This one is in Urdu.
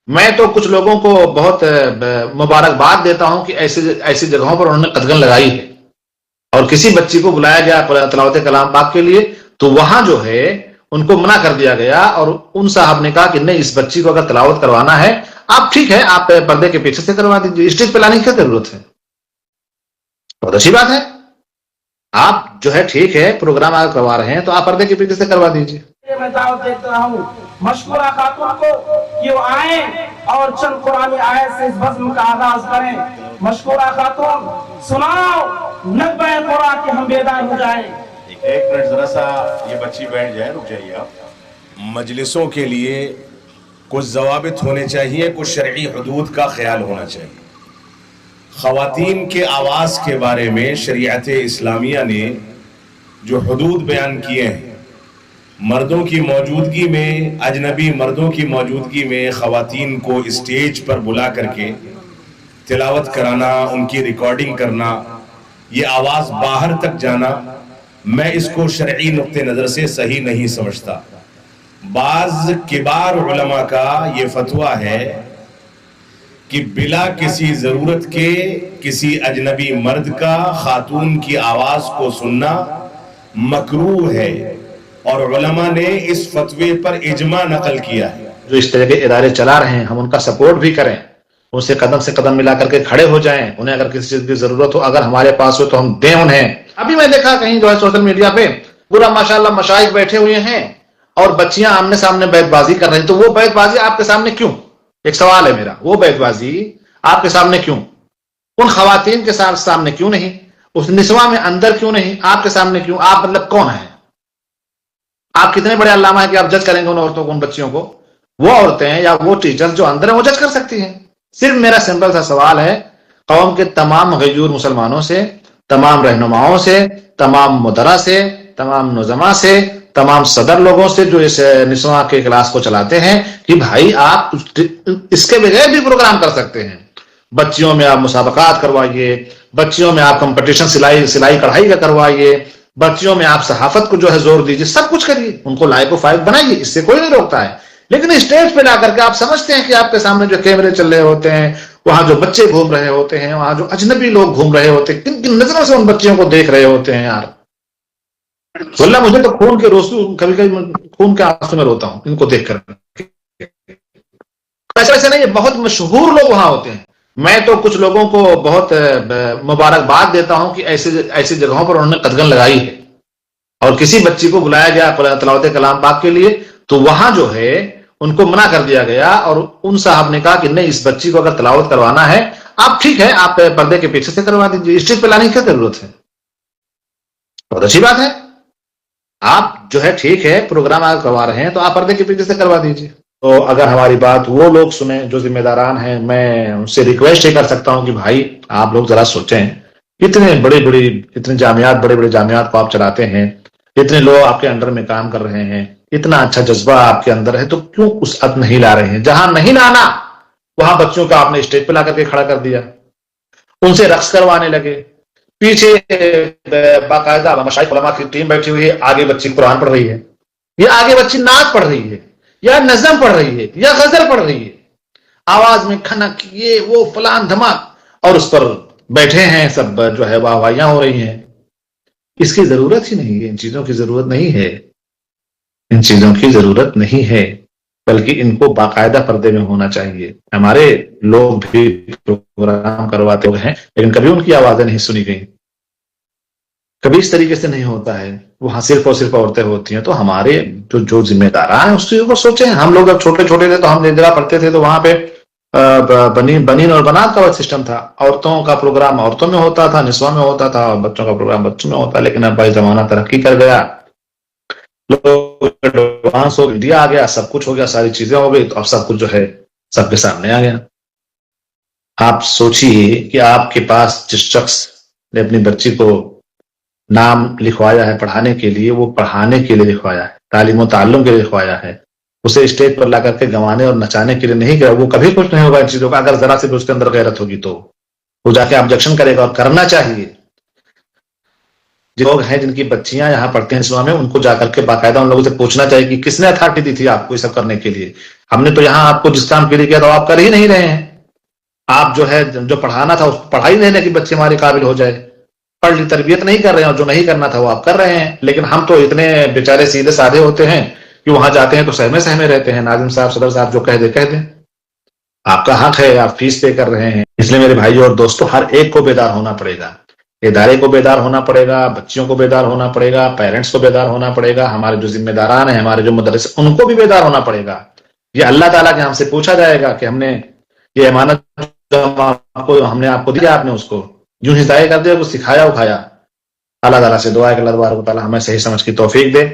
میں تو کچھ لوگوں کو بہت مبارکباد دیتا ہوں کہ ایسی جگہوں پر انہوں نے قدغن لگائی ہے، اور کسی بچی کو بلایا گیا تلاوت کلام پاک کے لیے تو وہاں جو ہے ان کو منع کر دیا گیا، اور ان صاحب نے کہا کہ نہیں، اس بچی کو اگر تلاوت کروانا ہے آپ ٹھیک ہے، آپ پردے کے پیچھے سے کروا دیجیے، اسٹیج پہ لانے کی کیا ضرورت ہے؟ بہت اچھی بات ہے، آپ جو ہے ٹھیک ہے پروگرام اگر کروا رہے ہیں تو آپ پردے کے پیچھے سے کروا دیجیے۔ میں دعوت دیتا ہوں مشکورہ خاتون کو کہ وہ آئیں اور چند قرآنی آیت سے اس بزم کا آغاز کریں۔ مشکورہ خاتون سناؤ نغمہ قرآن کہ ہم بیدار ہو جائیں۔ ایک منٹ ذرا سا یہ بچی بیٹھ جائے، رک جائیے آپ۔ مجلسوں کے لیے کچھ ضوابط ہونے چاہیے، کچھ شرعی حدود کا خیال ہونا چاہیے۔ خواتین کے آواز کے بارے میں شریعت اسلامیہ نے جو حدود بیان کیے ہیں، مردوں کی موجودگی میں، اجنبی مردوں کی موجودگی میں خواتین کو اسٹیج پر بلا کر کے تلاوت کرانا، ان کی ریکارڈنگ کرنا، یہ آواز باہر تک جانا، میں اس کو شرعی نقطہ نظر سے صحیح نہیں سمجھتا۔ بعض کبار علماء کا یہ فتویٰ ہے کہ بلا کسی ضرورت کے کسی اجنبی مرد کا خاتون کی آواز کو سننا مکروہ ہے، اور علماء نے اس فتوے پر اجماع نقل کیا ہے۔ جو اس طرح کے ادارے چلا رہے ہیں ہم ان کا سپورٹ بھی کریں، ان سے قدم ملا کر کے کھڑے ہو جائیں، انہیں اگر کسی چیز کی ضرورت ہو، اگر ہمارے پاس ہو تو ہم دیں انہیں۔ ابھی میں دیکھا کہیں جو ہے سوشل میڈیا پہ پورا ماشاءاللہ مشائخ بیٹھے ہوئے ہیں اور بچیاں آمنے سامنے بیت بازی کر رہی ہیں، تو وہ بیت بازی آپ کے سامنے کیوں؟ ایک سوال ہے میرا، وہ بیت بازی آپ کے سامنے کیوں؟ ان خواتین کے سامنے کیوں نہیں؟ اس نسواں میں اندر کیوں نہیں؟ آپ کے سامنے کیوں؟ آپ مطلب کون ہیں؟ آپ کتنے بڑے علامہ ہیں کہ آپ جج کریں گے ان عورتوں کو، ان بچیوں کو؟ وہ عورتیں یا وہ ٹیچر جو اندر ہیں وہ جج کر سکتی ہیں۔ صرف میرا سمپل سا سوال ہے قوم کے تمام غیور مسلمانوں سے، تمام رہنماؤں سے، تمام مدراء سے، تمام نظماء سے، تمام صدر لوگوں سے جو اس نسواں کے کلاس کو چلاتے ہیں کہ بھائی آپ اس کے بغیر بھی پروگرام کر سکتے ہیں۔ بچیوں میں آپ مسابقات کروائیے، بچیوں میں آپ کمپٹیشن سلائی کڑھائی کا کروائیے، بچیوں میں آپ صحافت کو جو ہے زور دیجیے، سب کچھ کریے، ان کو لائق و فائق بنائیے، اس سے کوئی نہیں روکتا ہے۔ لیکن اسٹیج پہ لا کر کے آپ سمجھتے ہیں کہ آپ کے سامنے جو کیمرے چل رہے ہوتے ہیں، وہاں جو بچے گھوم رہے ہوتے ہیں، وہاں جو اجنبی لوگ گھوم رہے ہوتے ہیں، کن کن نظروں سے ان بچیوں کو دیکھ رہے ہوتے ہیں یار۔ واللہ مجھے تو خون کے کبھی خون کے آنسو میں روتا ہوں ان کو دیکھ کر۔ ایسے نہیں، بہت مشہور لوگ وہاں ہوتے ہیں۔ میں تو کچھ لوگوں کو بہت مبارکباد دیتا ہوں کہ ایسی جگہوں پر انہوں نے قدغن لگائی ہے، اور کسی بچی کو بلایا گیا تلاوت کلام پاک کے لیے تو وہاں جو ہے ان کو منع کر دیا گیا، اور ان صاحب نے کہا کہ نہیں، اس بچی کو اگر تلاوت کروانا ہے آپ ٹھیک ہے، آپ پردے کے پیچھے سے کروا دیجیے، اسٹیج پہ لانے کی کیا ضرورت ہے؟ بہت اچھی بات ہے، آپ جو ہے ٹھیک ہے پروگرام اگر کروا رہے ہیں تو آپ پردے کے پیچھے سے کروا دیجیے۔ تو اگر ہماری بات وہ لوگ سنیں جو ذمہ داران ہیں، میں ان سے ریکویسٹ ہی کر سکتا ہوں کہ بھائی آپ لوگ ذرا سوچیں، اتنے جامعات، بڑے بڑے جامعات کو آپ چلاتے ہیں، اتنے لوگ آپ کے انڈر میں کام کر رہے ہیں، اتنا اچھا جذبہ آپ کے اندر ہے، تو کیوں اس حد نہیں لا رہے ہیں؟ جہاں نہیں لانا وہاں بچوں کو آپ نے اسٹیج پہ لا کر کے کھڑا کر دیا، ان سے رقص کروانے لگے، پیچھے باقاعدہ مشائخ علماء کی ٹیم بیٹھی ہوئی ہے، آگے بچی قرآن پڑھ رہی ہے، یا آگے بچی نعت پڑھ رہی ہے، یا نظم پڑھ رہی ہے، یا غزل پڑھ رہی ہے، آواز میں کھنک یہ وہ فلان دھماک، اور اس پر بیٹھے ہیں سب، جو ہے واہ واہیاں ہو رہی ہیں۔ اس کی ضرورت ہی نہیں ہے، ان چیزوں کی ضرورت نہیں ہے، ان چیزوں کی ضرورت نہیں ہے، بلکہ ان کو باقاعدہ پردے میں ہونا چاہیے۔ ہمارے لوگ بھی پروگرام کرواتے ہیں لیکن کبھی ان کی آوازیں نہیں سنی گئی، کبھی اس طریقے سے نہیں ہوتا ہے، وہاں صرف اور صرف عورتیں ہوتی ہیں۔ تو ہمارے جو ذمہ داران ہیں اس چیز کو سوچیں۔ ہم لوگ جب چھوٹے چھوٹے تھے تو ہم نجرا پڑھتے تھے تو وہاں پہ بنین اور بنات کا سسٹم تھا، عورتوں کا پروگرام عورتوں میں ہوتا تھا، نسواں میں ہوتا تھا، اور بچوں کا پروگرام بچوں میں ہوتا۔ لیکن اب بھائی زمانہ ترقی کر گیا، لوگ ایڈوانس ہو، انڈیا آ گیا، سب کچھ ہو گیا، ساری چیزیں ہو گئی، تو اب سب کچھ جو ہے سب کے سامنے آ گیا۔ آپ سوچئے کہ آپ کے پاس جس شخص نے اپنی بچی کو نام لکھوایا ہے پڑھانے کے لیے، وہ پڑھانے کے لیے لکھوایا ہے، تعلیم و تعلم کے لیے لکھوایا ہے، اسے اسٹیج پر لا کر کے گنوانے اور نچانے کے لیے نہیں گیا۔ وہ کبھی خوش نہیں ہوگا ان چیزوں کا۔ اگر ذرا سے بھی اس کے اندر غیرت ہوگی تو وہ جا کے آبجیکشن کرے گا، اور کرنا چاہیے۔ جو لوگ ہیں جن کی بچیاں یہاں پڑھتے ہیں اسلام میں، ان کو جا کر کے باقاعدہ ان لوگوں سے پوچھنا چاہیے کہ کس نے اتھارٹی دی تھی آپ کو یہ سب کرنے کے لیے؟ ہم نے تو یہاں آپ کو جس کام کے لیے کیا تھا آپ کر ہی نہیں رہے ہیں. آپ جو ہے جو پڑھانا تھا اس کو پڑھا ہی نہیں رہے کہ بچے ہمارے قابل ہو جائے. پڑھ لی تربیت نہیں کر رہے ہیں، اور جو نہیں کرنا تھا وہ آپ کر رہے ہیں. لیکن ہم تو اتنے بیچارے سیدھے سادھے ہوتے ہیں کہ وہاں جاتے ہیں تو سہمے رہتے ہیں. ناظم صاحب، صدر صاحب جو کہہ دیں. آپ کا حق ہے، آپ فیس پے کر رہے ہیں. اس لیے میرے بھائیو اور دوستو، ہر ایک کو بیدار ہونا پڑے گا. ادارے کو بیدار ہونا پڑے گا، بچیوں کو بیدار ہونا پڑے گا، پیرنٹس کو بیدار ہونا پڑے گا، ہمارے جو ذمہ داران ہیں، ہمارے جو مدرس، ان کو بھی بیدار ہونا پڑے گا. یہ اللہ تعالیٰ کے ہم سے پوچھا جائے گا کہ ہم نے یہ امانت جو ہم نے آپ کو دیا، آپ نے اس کو یوں ہی ضائع کر دیا، وہ سکھایا اکھایا. اللہ تعالیٰ سے دعا ہے کہ اللہ تبارک و تعالیٰ ہمیں صحیح سمجھ کی توفیق دے.